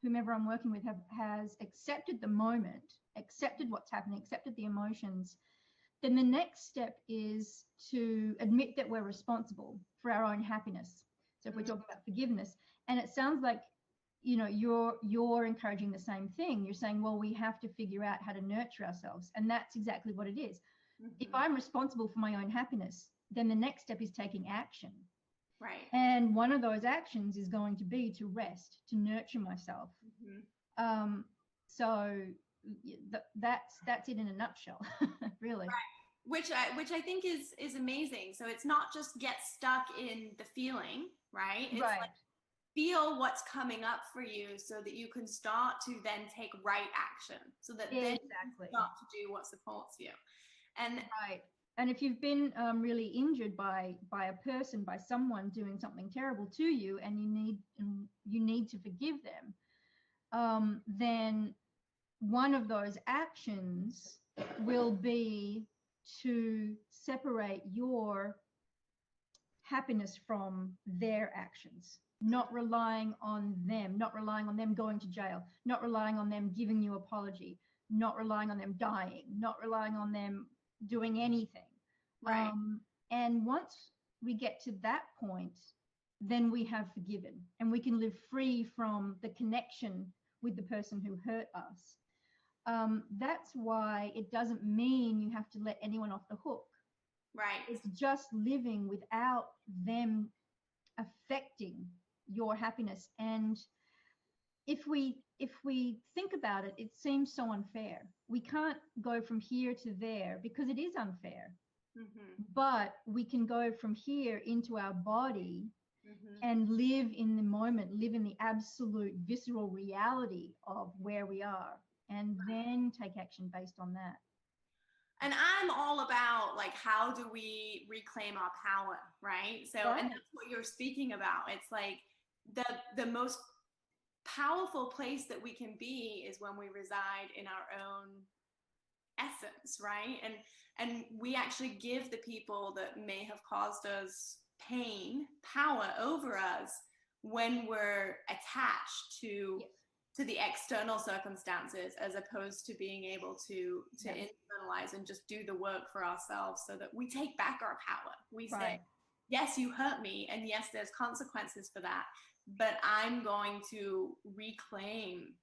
whomever I'm working with has accepted the moment, accepted what's happening, accepted the emotions, then the next step is to admit that we're responsible for our own happiness. So if we're talking about forgiveness, and it sounds like, you know, you're encouraging the same thing. You're saying, well, we have to figure out how to nurture ourselves. And that's exactly what it is. If I'm responsible for my own happiness, then the next step is taking action. Right. And one of those actions is going to be to rest, to nurture myself. So that's it in a nutshell, really. Right. Which I think is amazing. So it's not just get stuck in the feeling, right? It's right. like feel what's coming up for you so that you can start to then take right action, so that then you can start to do what supports you. And right. And if you've been really injured by a person, by someone doing something terrible to you, and you need to forgive them, then one of those actions will be to separate your happiness from their actions, not relying on them going to jail, not relying on them giving you apology, not relying on them dying, not relying on them doing anything. Right. And once we get to that point, then we have forgiven and we can live free from the connection with the person who hurt us. That's why it doesn't mean you have to let anyone off the hook. Right. It's just living without them affecting your happiness. And if we think about it, it seems so unfair. We can't go from here to there because it is unfair. But we can go from here into our body and live in the moment, live in the absolute visceral reality of where we are, and then take action based on that. And I'm all about, like, how do we reclaim our power, right? So, and that's what you're speaking about. It's like the most powerful place that we can be is when we reside in our own essence, right? And we actually give the people that may have caused us pain power over us when we're attached to the external circumstances, as opposed to being able to internalize and just do the work for ourselves, so that we take back our power. We say, yes, you hurt me, and yes, there's consequences for that, but I'm going to reclaim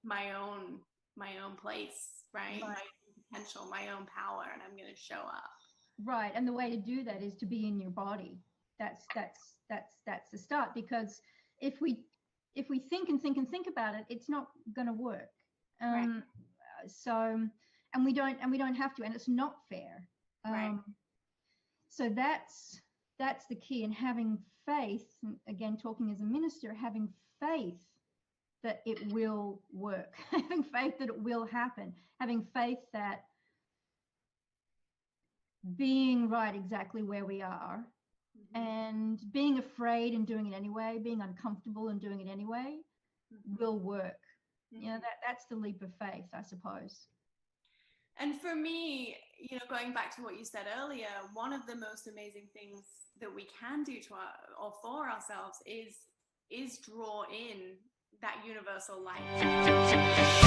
my own place, right? My own potential, my own power, and I'm going to show up. Right. And the way to do that is to be in your body. That's the start, because if we think and think and think about it, it's not going to work. So, and we don't have to, and it's not fair. So that's the key. And having faith, again, talking as a minister, having faith that it will work, having faith that it will happen, having faith that being right exactly where we are, and being afraid and doing it anyway, being uncomfortable and doing it anyway, will work. You know, that's the leap of faith, I suppose. And for me, you know, going back to what you said earlier, one of the most amazing things that we can do to or for ourselves is draw in that universal light.